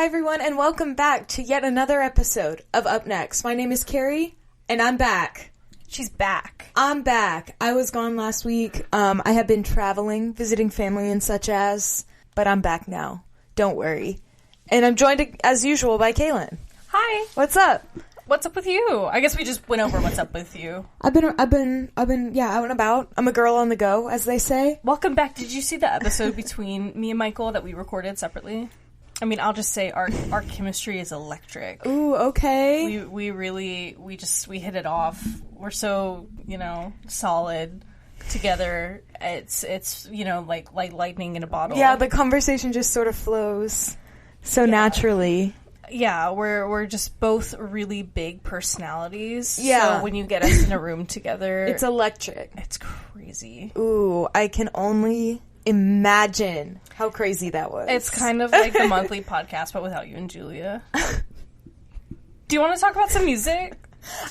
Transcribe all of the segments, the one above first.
Hi everyone, and welcome back to yet another episode of Up Next. My name is Carrie, and I'm back. She's back. I'm back. I was gone last week. I have been traveling, visiting family and such as, but I'm back now. Don't worry. And I'm joined, as usual, by Kalen. Hi. What's up? What's up with you? I guess we just went over what's up with you. I've been, out and about. I'm a girl on the go, as they say. Welcome back. Did you see the episode between me and Michael that we recorded separately? I mean, I'll just say our chemistry is electric. Ooh, okay. We hit it off. We're so, solid together. It's like lightning in a bottle. Yeah, the conversation just sort of flows so naturally. Yeah, we're just both really big personalities. Yeah. So when you get us in a room together, it's electric. It's crazy. Ooh, I can only imagine how crazy that was. It's kind of like the monthly podcast, but without you and Julia. Do you want to talk about some music?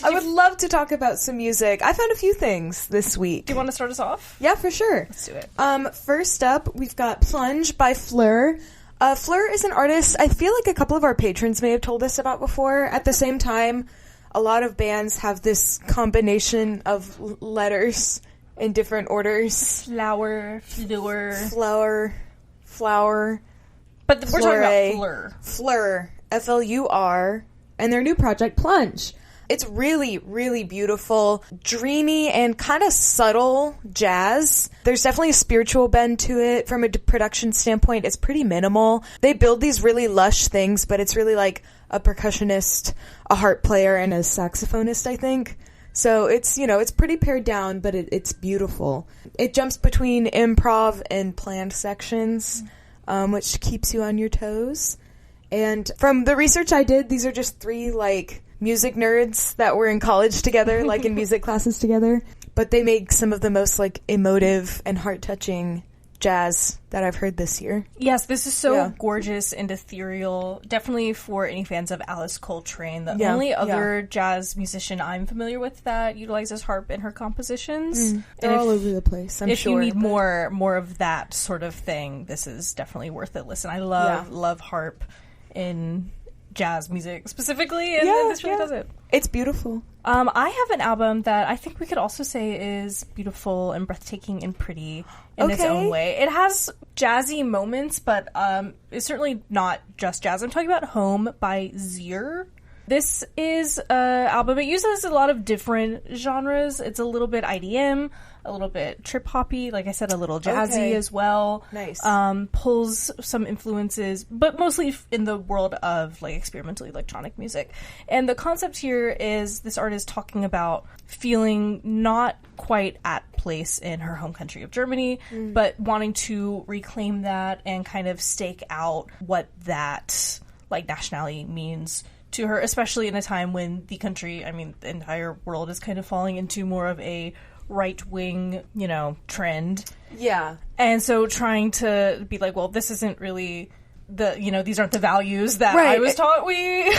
I would love to talk about some music. I found a few things this week. Do you want to start us off? Yeah, for sure. Let's do it. First up, we've got Plunge by Flur. Flur is an artist I feel like a couple of our patrons may have told us about before. At the same time, a lot of bands have this combination of letters in different orders. Flower. But we're talking about Flur. Flur. Flur. And their new project, Plunge. It's really, really beautiful, dreamy, and kind of subtle jazz. There's definitely a spiritual bend to it. From a production standpoint, it's pretty minimal. They build these really lush things, but it's really like a percussionist, a harp player, and a saxophonist, I think. So it's, it's pretty pared down, but it's beautiful. It jumps between improv and planned sections, which keeps you on your toes. And from the research I did, these are just three, music nerds that were in college together, in music classes together. But they make some of the most, emotive and heart-touching jazz that I've heard this year. Yes, this is so gorgeous and ethereal. Definitely for any fans of Alice Coltrane. The only other jazz musician I'm familiar with that utilizes harp in her compositions. They're all over the place, I'm sure. If you need more of that sort of thing, this is definitely worth it. Listen, I love harp in jazz music specifically, and this really does it. It's beautiful. I have an album that I think we could also say is beautiful and breathtaking and pretty in its own way. It has jazzy moments, but it's certainly not just jazz. I'm talking about Home by Ziúr. This is an album. It uses a lot of different genres. It's a little bit IDM, a little bit trip-hoppy, like I said, a little jazzy as well. Nice. Pulls some influences, but mostly in the world of experimental electronic music. And the concept here is this artist talking about feeling not quite at place in her home country of Germany, but wanting to reclaim that and kind of stake out what that nationality means to her, especially in a time when the country, the entire world is kind of falling into more of a right-wing, trend. Yeah. And so trying to be well, this isn't really these aren't the values that I was taught we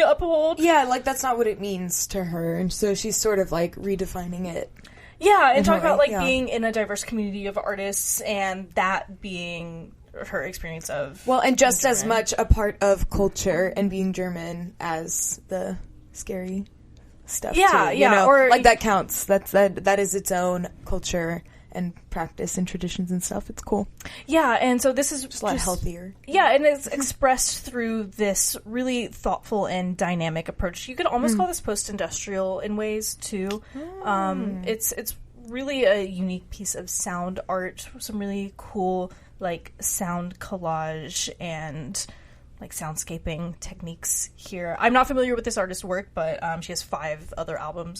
uphold. Yeah, that's not what it means to her. And so she's sort of redefining it. Yeah, and talk about being in a diverse community of artists and that being her experience of and just as much a part of culture and being German as the scary stuff too, or that counts. That is its own culture and practice and traditions and stuff. It's cool. Yeah, and so this is just a lot healthier. Yeah, and it's expressed through this really thoughtful and dynamic approach. You could almost call this post-industrial in ways too. It's really a unique piece of sound art. Some really cool sound collage and soundscaping techniques here. I'm not familiar with this artist's work, but she has 4 other albums.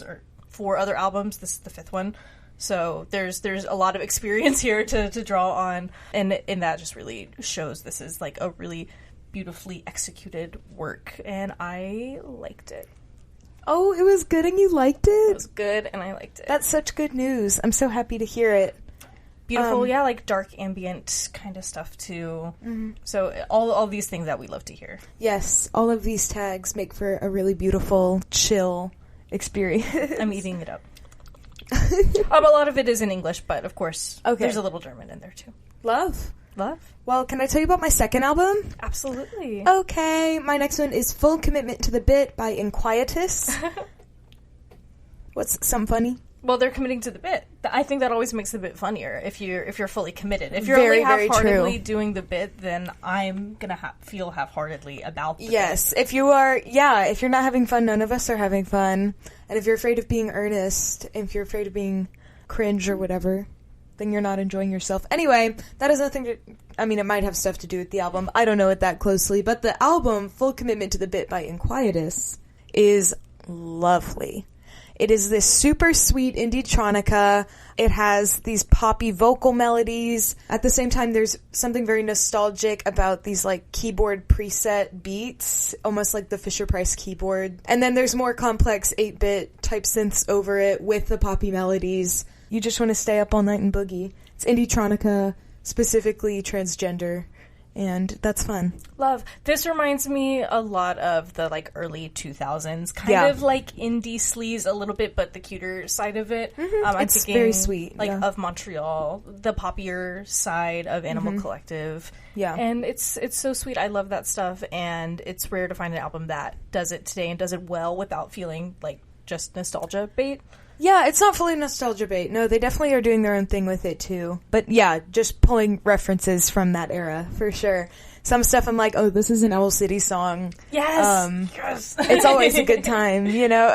This is the 5th one. So there's a lot of experience here to draw on, and that just really shows this is a really beautifully executed work, and I liked it. Oh, it was good and you liked it? It was good and I liked it. That's such good news. I'm so happy to hear it. Beautiful, dark ambient kind of stuff too. So all these things that we love to hear. Yes, all of these tags make for a really beautiful, chill experience. I'm eating it up. A lot of it is in English, but of course, there's a little German in there too. Love. Love. Well, can I tell you about my second album? Absolutely. Okay, my next one is Full Commitment to the Bit by Inquietus. What's some funny? Well, they're committing to the bit. I think that always makes the bit funnier if you're fully committed. If you're Very, only very half-heartedly true. doing the bit, then I'm gonna feel half-heartedly about the Yes, bit. if you're not having fun, none of us are having fun. And if you're afraid of being earnest, if you're afraid of being cringe or whatever, then you're not enjoying yourself. Anyway, that has nothing to... I mean, it might have stuff to do with the album. I don't know it that closely. But the album, Full Commitment to the Bit by Inquietus, is lovely. It is this super sweet indie-tronica. It has these poppy vocal melodies. At the same time, there's something very nostalgic about these, like, keyboard preset beats, almost like the Fisher-Price keyboard. And then there's more complex 8-bit type synths over it with the poppy melodies. You just want to stay up all night and boogie. It's indie-tronica, specifically transgender. And that's fun. Love. This reminds me a lot of the, like, early 2000s. Kind of like indie sleaze a little bit, but the cuter side of it. I'm It's thinking, very sweet. Like, yeah. of Montreal, the poppier side of Animal Collective. Yeah. And it's so sweet. I love that stuff. And it's rare to find an album that does it today and does it well without feeling like just nostalgia bait. Yeah, it's not fully nostalgia bait. No, they definitely are doing their own thing with it, too. But yeah, just pulling references from that era, for sure. Some stuff I'm like, oh, this is an Owl City song. Yes! Yes! It's always a good time, you know?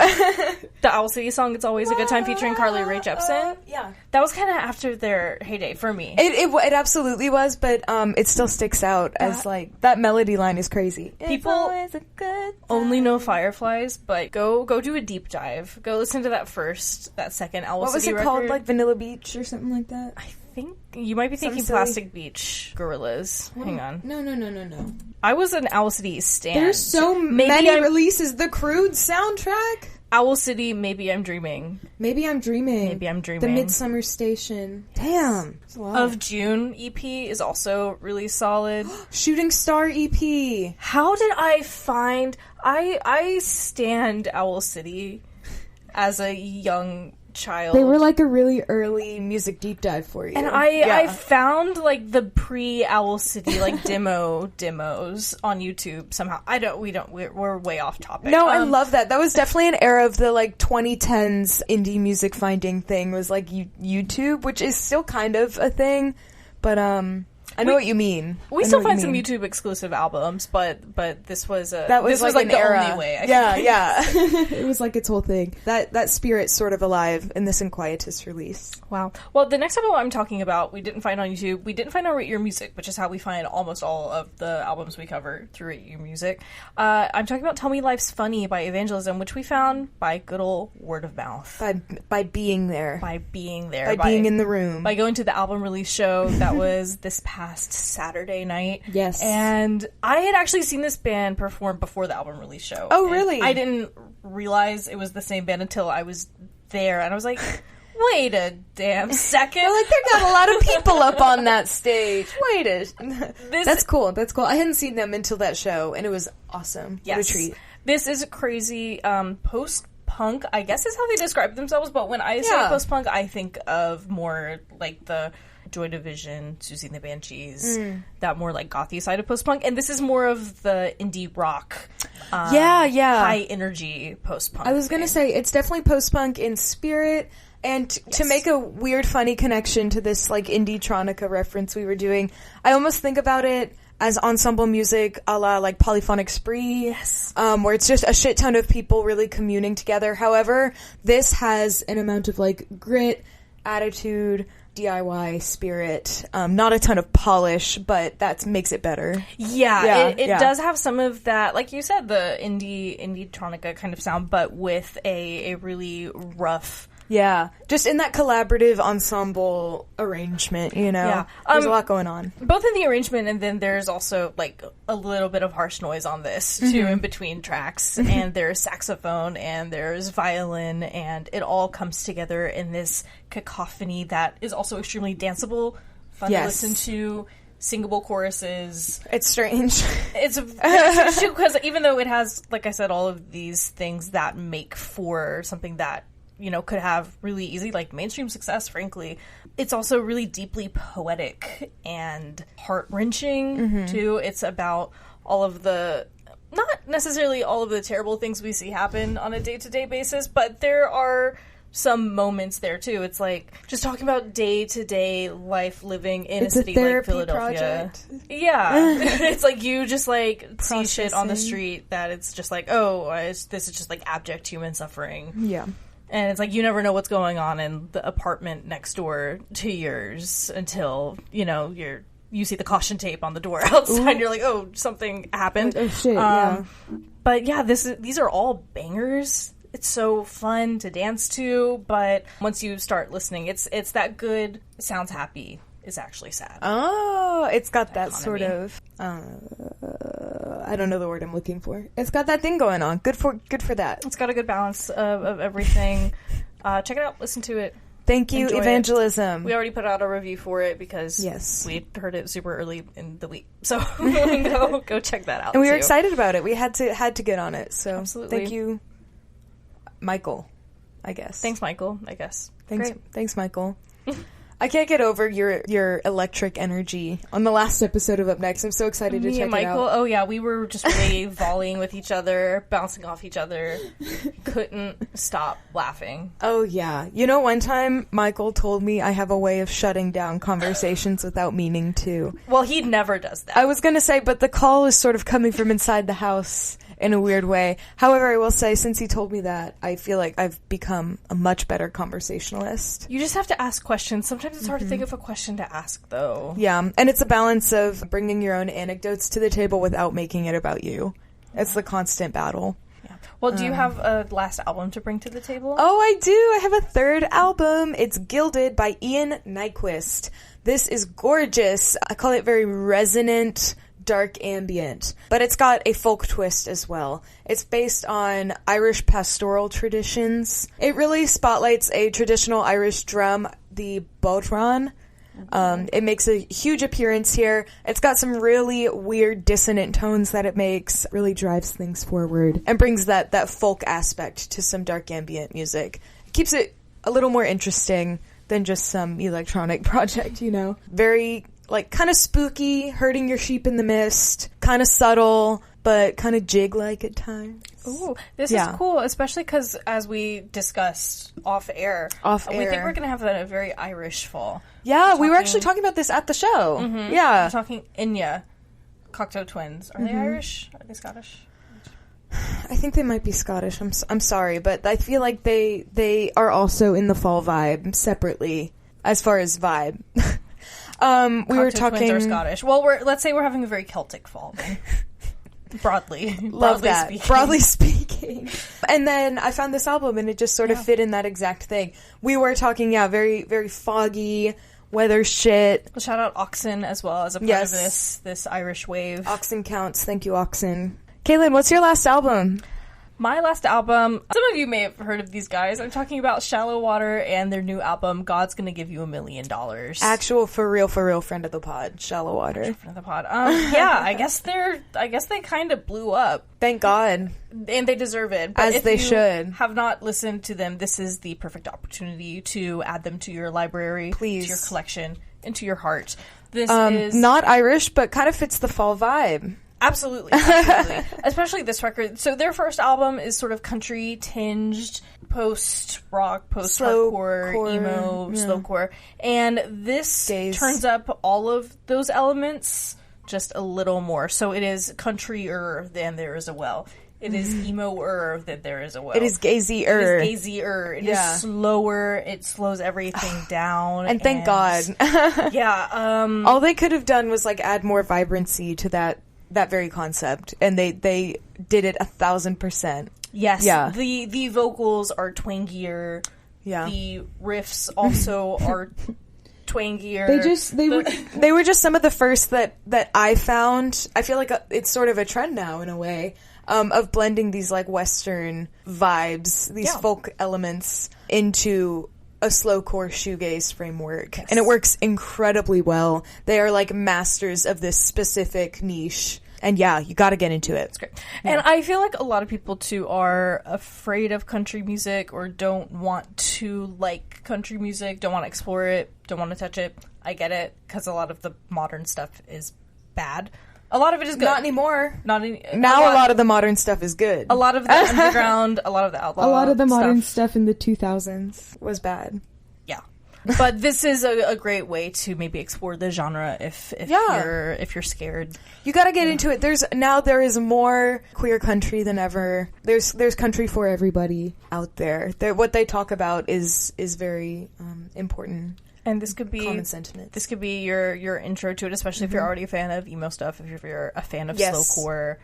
The Owl City song, It's Always a Good Time, featuring Carly Rae Jepsen. Yeah. That was kind of after their heyday for me. It absolutely was, but it still sticks out as, like, that melody line is crazy. People It's always a good time. only know Fireflies, but go do a deep dive. Go listen to that second Owl What was City it record. called? Like Vanilla Beach or something like that? I think you might be thinking silly- Plastic Beach Gorillas. Hang on. No. I was an Owl City stan. There's so many releases. The Crude soundtrack. Owl City, Maybe I'm Dreaming. Maybe I'm dreaming. Maybe I'm Dreaming. The Midsummer Station. Damn. That's a lot. Of June EP is also really solid. Shooting Star EP. How did I find... I stand Owl City as a young child. They were like a really early music deep dive for you. And I found like the pre-Owl City like demos on YouTube somehow. We're way off topic. No, I love that. That was definitely an era of the like 2010s indie music finding thing was like YouTube, which is still kind of a thing, but I know what you mean. We still find some YouTube exclusive albums, but this was like an the era. only way. Yeah. It was like its whole thing. That spirit's sort of alive in this Inquietus release. Wow. Well, the next album I'm talking about, we didn't find on YouTube. We didn't find on Rate Your Music, which is how we find almost all of the albums we cover through Rate Your Music. I'm talking about Tell Me Life's Funny by Evangelism, which we found by good old word of mouth. By being there. By being there. By being in the room. By going to the album release show that was this past Saturday night. Yes. And I had actually seen this band perform before the album release show. Oh, And really? I didn't realize it was the same band until I was there, and I was like, wait a damn second. Like, they got a lot of people up on that stage. That's cool. That's cool. I hadn't seen them until that show, and it was awesome. Yes. What a treat. This is crazy post-punk, I guess is how they describe themselves, but when I say post-punk, I think of more like the Joy Division, Susie and the Banshees, that more like gothy side of post-punk, and this is more of the indie rock, high energy post-punk. I was gonna say, it's definitely post-punk in spirit, and to make a weird, funny connection to this like indie-tronica reference we were doing, I almost think about it as ensemble music a la like Polyphonic Spree, where it's just a shit ton of people really communing together. However, this has an amount of like grit, attitude, DIY spirit, not a ton of polish, but that makes it better. It does have some of that, like you said, the indie-tronica kind of sound, but with a really rough... Yeah, just in that collaborative ensemble arrangement, you know? Yeah. There's a lot going on. Both in the arrangement, and then there's also, like, a little bit of harsh noise on this, too, in between tracks. And there's saxophone, and there's violin, and it all comes together in this cacophony that is also extremely danceable, fun to listen to, singable choruses. It's strange. It's strange, too, because even though it has, like I said, all of these things that make for something that could have really easy, like, mainstream success, frankly. It's also really deeply poetic and heart-wrenching, too. It's about all of the, not necessarily all of the terrible things we see happen on a day-to-day basis, but there are some moments there, too. It's like, just talking about day-to-day life living in a city like Philadelphia. Project. Yeah. It's like you just, like, see shit on the street that it's just like, this is just, like, abject human suffering. Yeah. And it's like, you never know what's going on in the apartment next door to yours until, you see the caution tape on the door outside, and you're like, oh, something happened. Oh, shit, yeah. But, yeah, these are all bangers. It's so fun to dance to, but once you start listening, it's that good, it sounds happy, is actually sad. Oh, it's got that sort of, I don't know the word I'm looking for. It's got that thing going on. Good for that. It's got a good balance of everything. Check it out, listen to it. Thank you, Enjoy Evangelism. It. We already put out a review for it because we heard it super early in the week. So go check that out. And we were excited about it. We had to get on it. So absolutely. Thank you, Michael, I guess. Thanks, Michael, I guess. Thanks, Michael. I can't get over your electric energy on the last episode of Up Next. I'm so excited to check it out. Oh yeah, we were just really volleying with each other, bouncing off each other. Couldn't stop laughing. Oh yeah. One time Michael told me I have a way of shutting down conversations without meaning to. Well, he never does that. I was going to say, but the call is sort of coming from inside the house in a weird way. However, I will say, since he told me that, I feel like I've become a much better conversationalist. You just have to ask questions. Sometimes it's hard to think of a question to ask, though. Yeah, and it's a balance of bringing your own anecdotes to the table without making it about you. It's the constant battle. Yeah. Well, do you have a last album to bring to the table? Oh, I do. I have a third album. It's Gilded by Ian Nyquist. This is gorgeous. I call it very resonant, dark ambient, but it's got a folk twist as well. It's based on Irish pastoral traditions. It really spotlights a traditional Irish drum, the bodhrán. It makes a huge appearance here. It's got some really weird dissonant tones that it makes. It really drives things forward and brings that folk aspect to some dark ambient music. It keeps it a little more interesting than just some electronic project, Very kind of spooky, herding your sheep in the mist, kind of subtle, but kind of jig-like at times. Ooh, this is cool, especially because, as we discussed off-air, we think we're going to have a very Irish fall. Yeah, we were actually talking about this at the show. Mm-hmm. Yeah. We're talking Enya, Cocteau twins. Are they Irish? Are they Scottish? I think they might be Scottish. I'm sorry, but I feel like they are also in the fall vibe separately, as far as vibe. We were talking. Twins are Scottish. Well, let's say we're having a very Celtic fall then. Broadly that. Speaking. Broadly speaking. And then I found this album, and it just sort of fit in that exact thing. We were talking, very, very foggy weather shit. We'll shout out Oxen as well as a part of this Irish wave. Oxen counts. Thank you, Oxen. Kalen, what's your last album? My last album, some of you may have heard of these guys. I'm talking about Shallowater and their new album, God's Gonna Give You $1 Million. Actual, for real, friend of the pod, Shallowater. Friend of the pod. Yeah, I guess they kind of blew up. Thank God. And they deserve it. But as they should. Have not listened to them, this is the perfect opportunity to add them to your library, please, to your collection, into your heart. This is not Irish, but kind of fits the fall vibe. Absolutely. Especially this record. So their first album is sort of country-tinged, post-rock, post-hardcore, emo, slowcore. And this turns up all of those elements just a little more. So it is countryer than There Is a Well. It is emo-er than There Is a Well. It is gazy-er. It is slower. It slows everything down. And thank God. Yeah. All they could have done was add more vibrancy to that very concept, and they did it 1,000%. Yes. Yeah. The vocals are twangier. Yeah. The riffs also are twangier. They were just some of the first that I found. I feel like it's sort of a trend now in a way, of blending these Western vibes, these folk elements into a slowcore shoegaze framework. Yes. And it works incredibly well. They are masters of this specific niche. And yeah, you got to get into it. It's great. Yeah. And I feel like a lot of people too are afraid of country music or don't want to like country music, don't want to explore it, don't want to touch it. I get it, because a lot of the modern stuff is bad. A lot of it is good. Not anymore. Now a lot of the modern stuff is good. A lot of the underground, a lot of the outlaw A lot of the modern stuff in the 2000s was bad. Yeah. But this is a great way to maybe explore the genre if you're scared. You got to get into it. There is more queer country than ever. There's country for everybody out there. What they talk about is very important. And this could be common sentiment. This could be your intro to it, especially if you're already a fan of emo stuff. If you're a fan of slowcore,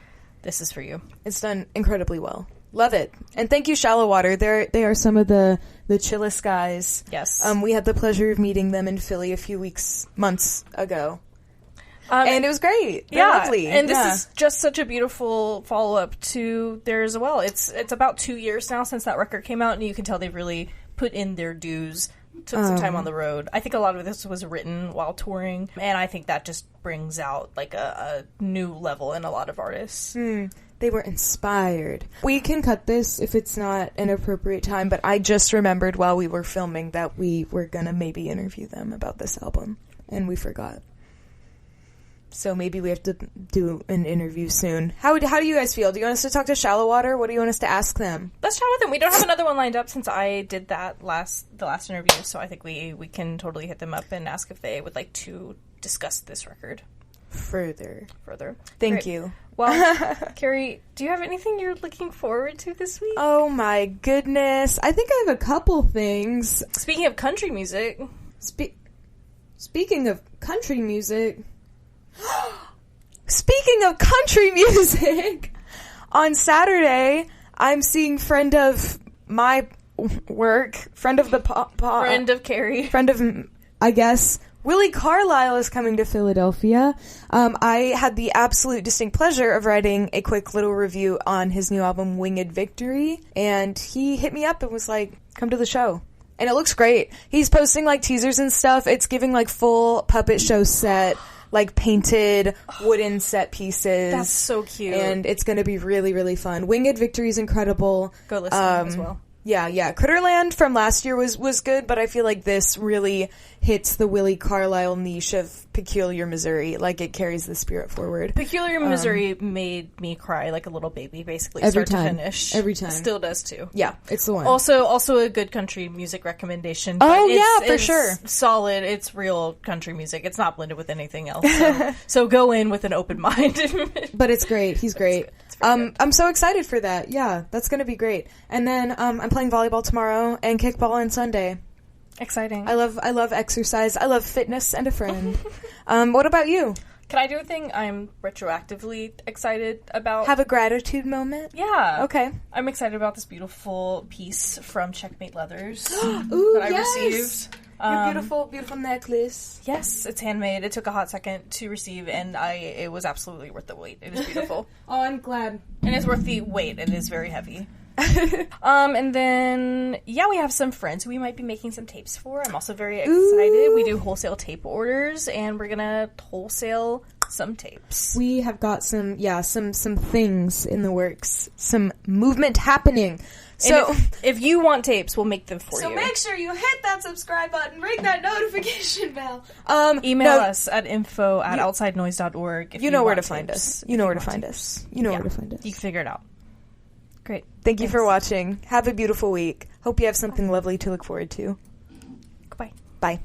this is for you. It's done incredibly well. Love it. And thank you, Shallowater. They are some of the chillest guys. Yes. We had the pleasure of meeting them in Philly a few months ago. And it was great. They're lovely. And this is just such a beautiful follow-up to theirs as well. It's about 2 years now since that record came out, and you can tell they've really put in their dues. Took some time on the road. I think a lot of this was written while touring, and I think that just brings out like a new level in a lot of artists. They were inspired. We can cut this if it's not an appropriate time, but I just remembered while we were filming that we were gonna maybe interview them about this album, and we forgot. So maybe we have to do an interview soon. How do you guys feel? Do you want us to talk to Shallowater? What do you want us to ask them? Let's chat with them. We don't have another one lined up since I did that the last interview, so I think we can totally hit them up and ask if they would like to discuss this record further. Thank you. Well, Carrie, do you have anything you're looking forward to this week? Oh my goodness. I think I have a couple things. Speaking of country music. Speaking of country music... Speaking of country music, on Saturday, I'm seeing friend of my work, friend of the friend of Carrie, friend of, I guess, Willi Carlisle is coming to Philadelphia. I had the absolute distinct pleasure of writing a quick little review on his new album, Winged Victory, and he hit me up and was like, come to the show. And it looks great. He's posting, like, teasers and stuff. It's giving, like, full puppet show set, like painted wooden set pieces. That's so cute. And it's going to be really, really fun. Winged Victory is incredible. Go listen as well. Yeah. Critterland from last year was good, but I feel like this really hits the Willi Carlisle niche of Peculiar Missouri. Like, it carries the spirit forward. Peculiar Missouri made me cry like a little baby, basically, every start time. to finish. Every time. Still does, too. Yeah, it's the one. Also a good country music recommendation. Oh, yeah, for sure. Solid. It's real country music. It's not blended with anything else. So go in with an open mind. But it's great. He's great. I'm so excited for that. Yeah, that's going to be great. And then I'm playing volleyball tomorrow and kickball on Sunday. Exciting. I love exercise. I love fitness and a friend. What about you? Can I do a thing I'm retroactively excited about? Have a gratitude moment? Yeah. Okay. I'm excited about this beautiful piece from Checkmate Leathers Ooh, that I received. Your beautiful necklace. Yes, it's handmade. It took a hot second to receive, and it was absolutely worth the wait. It is beautiful. Oh, I'm glad. And it's worth the wait. It is very heavy. And then, we have some friends who we might be making some tapes for. I'm also very excited. Ooh. We do wholesale tape orders, and we're gonna wholesale some tapes. We have got some things in the works. Some movement happening. So if you want tapes, we'll make them for you. So make sure you hit that subscribe button, ring that notification bell. Email us at info@outsidenoise.org. You know where to find us. You know where to find us. You can figure it out. Great. Thank you for watching. Have a beautiful week. Hope you have something lovely to look forward to. Goodbye. Bye.